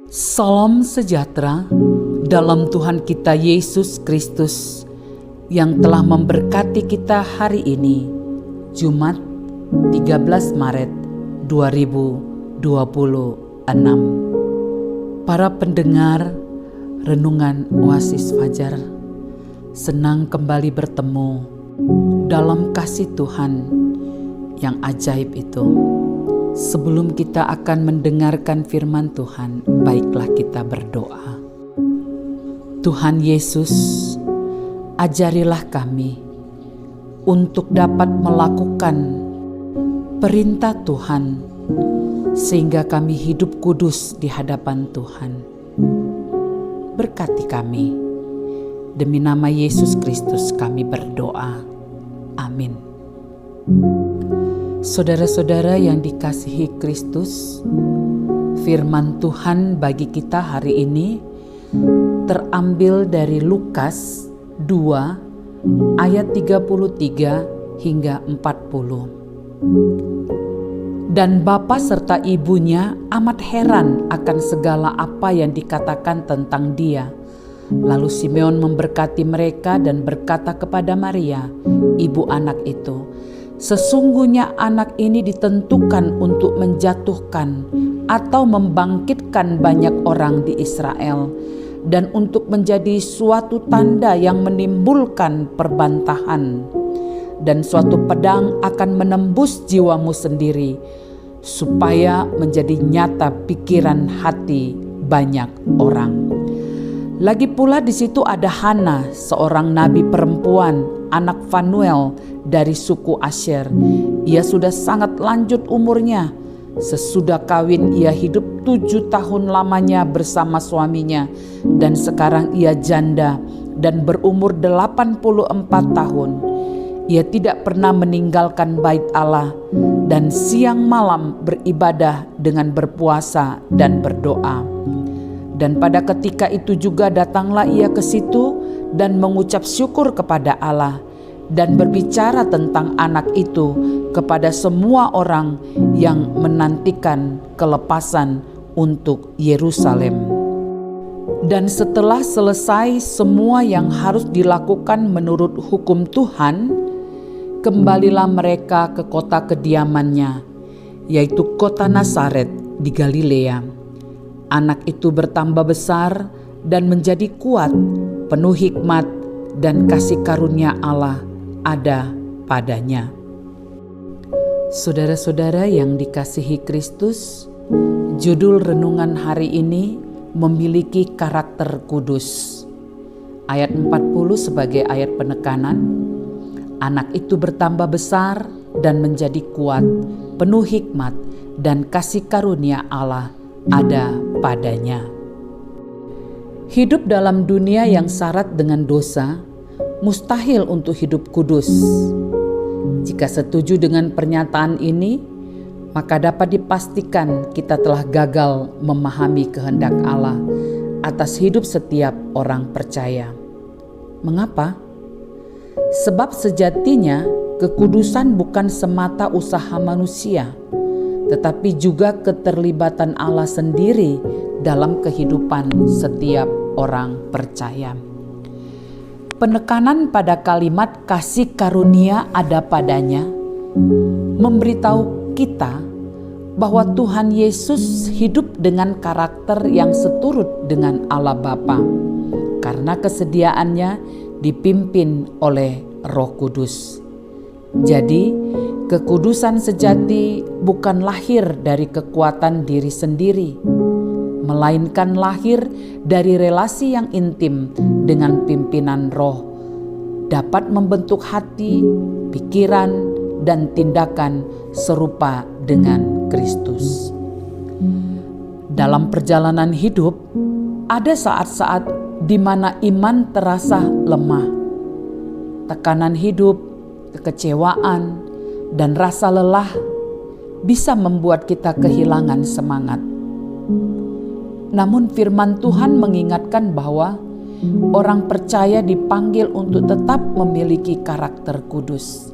Salam sejahtera dalam Tuhan kita Yesus Kristus yang telah memberkati kita hari ini, Jumat 13 Maret 2026. Para pendengar Renungan Oasis Fajar, senang kembali bertemu dalam kasih Tuhan yang ajaib itu. Sebelum kita akan mendengarkan firman Tuhan, baiklah kita berdoa. Tuhan Yesus, ajarilah kami untuk dapat melakukan perintah Tuhan, sehingga kami hidup kudus di hadapan Tuhan. Berkati kami. Demi nama Yesus Kristus kami berdoa. Amin. Saudara-saudara yang dikasihi Kristus, firman Tuhan bagi kita hari ini terambil dari Lukas 2 ayat 33 hingga 40. Dan bapa serta ibunya amat heran akan segala apa yang dikatakan tentang dia. Lalu Simeon memberkati mereka dan berkata kepada Maria, ibu anak itu, sesungguhnya anak ini ditentukan untuk menjatuhkan atau membangkitkan banyak orang di Israel, dan untuk menjadi suatu tanda yang menimbulkan perbantahan, dan suatu pedang akan menembus jiwamu sendiri, supaya menjadi nyata pikiran hati banyak orang. Lagi pula di situ ada Hana, seorang nabi perempuan, anak Fanuel dari suku Asyer. Ia sudah sangat lanjut umurnya. Sesudah kawin ia hidup 7 tahun lamanya bersama suaminya, dan sekarang ia janda dan berumur 84 tahun. Ia tidak pernah meninggalkan bait Allah dan siang malam beribadah dengan berpuasa dan berdoa. Dan pada ketika itu juga datanglah ia ke situ dan mengucap syukur kepada Allah dan berbicara tentang anak itu kepada semua orang yang menantikan kelepasan untuk Yerusalem. Dan setelah selesai semua yang harus dilakukan menurut hukum Tuhan, kembalilah mereka ke kota kediamannya, yaitu kota Nazaret di Galilea. Anak itu bertambah besar dan menjadi kuat, penuh hikmat dan kasih karunia Allah ada padanya. Saudara-saudara yang dikasihi Kristus, judul renungan hari ini memiliki karakter kudus. Ayat 40 sebagai ayat penekanan. Anak itu bertambah besar dan menjadi kuat, penuh hikmat dan kasih karunia Allah ada padanya. Hidup dalam dunia yang syarat dengan dosa mustahil untuk hidup kudus. Jika setuju dengan pernyataan ini, maka dapat dipastikan kita telah gagal memahami kehendak Allah atas hidup setiap orang percaya. Mengapa? Sebab sejatinya kekudusan bukan semata usaha manusia, tetapi juga keterlibatan Allah sendiri dalam kehidupan setiap orang percaya. Penekanan pada kalimat kasih karunia ada padanya memberitahu kita bahwa Tuhan Yesus hidup dengan karakter yang seturut dengan Allah Bapa, karena kesediaannya dipimpin oleh Roh Kudus. Jadi, kekudusan sejati bukan lahir dari kekuatan diri sendiri, melainkan lahir dari relasi yang intim dengan pimpinan Roh, dapat membentuk hati, pikiran, dan tindakan serupa dengan Kristus. Dalam perjalanan hidup, ada saat-saat di mana iman terasa lemah. Tekanan hidup, kekecewaan, dan rasa lelah bisa membuat kita kehilangan semangat. Namun firman Tuhan mengingatkan bahwa orang percaya dipanggil untuk tetap memiliki karakter kudus.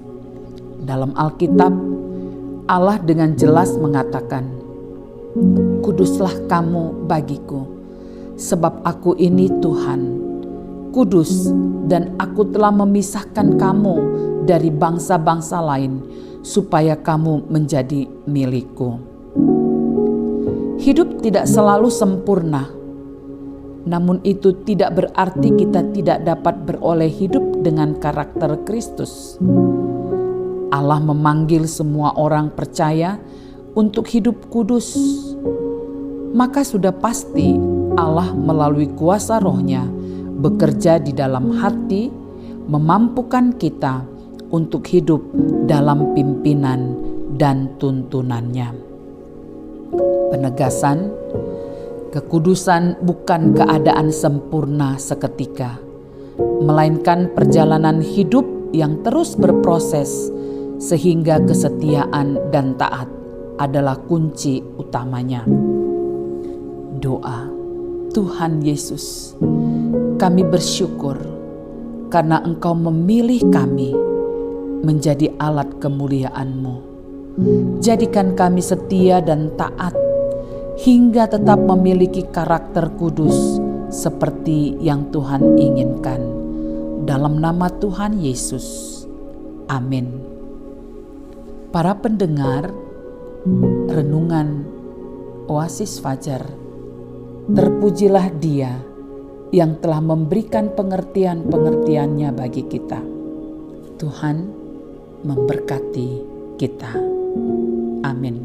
Dalam Alkitab, Allah dengan jelas mengatakan, Kuduslah kamu bagiku, sebab aku ini Tuhan, kudus, dan aku telah memisahkan kamu dari bangsa-bangsa lain, supaya kamu menjadi milikku. Hidup tidak selalu sempurna, namun itu tidak berarti kita tidak dapat beroleh hidup dengan karakter Kristus. Allah memanggil semua orang percaya untuk hidup kudus. Maka sudah pasti Allah melalui kuasa Roh-Nya bekerja di dalam hati, memampukan kita untuk hidup dalam pimpinan dan tuntunannya. Penegasan, kekudusan bukan keadaan sempurna seketika, melainkan perjalanan hidup yang terus berproses sehingga kesetiaan dan taat adalah kunci utamanya. Doa. Tuhan Yesus, kami bersyukur karena Engkau memilih kami menjadi alat kemuliaan-Mu. Jadikan kami setia dan taat hingga tetap memiliki karakter kudus seperti yang Tuhan inginkan. Dalam nama Tuhan Yesus. Amin. Para pendengar renungan Oasis Fajar, terpujilah Dia yang telah memberikan pengertian-pengertiannya bagi kita. Tuhan memberkati kita. Amin.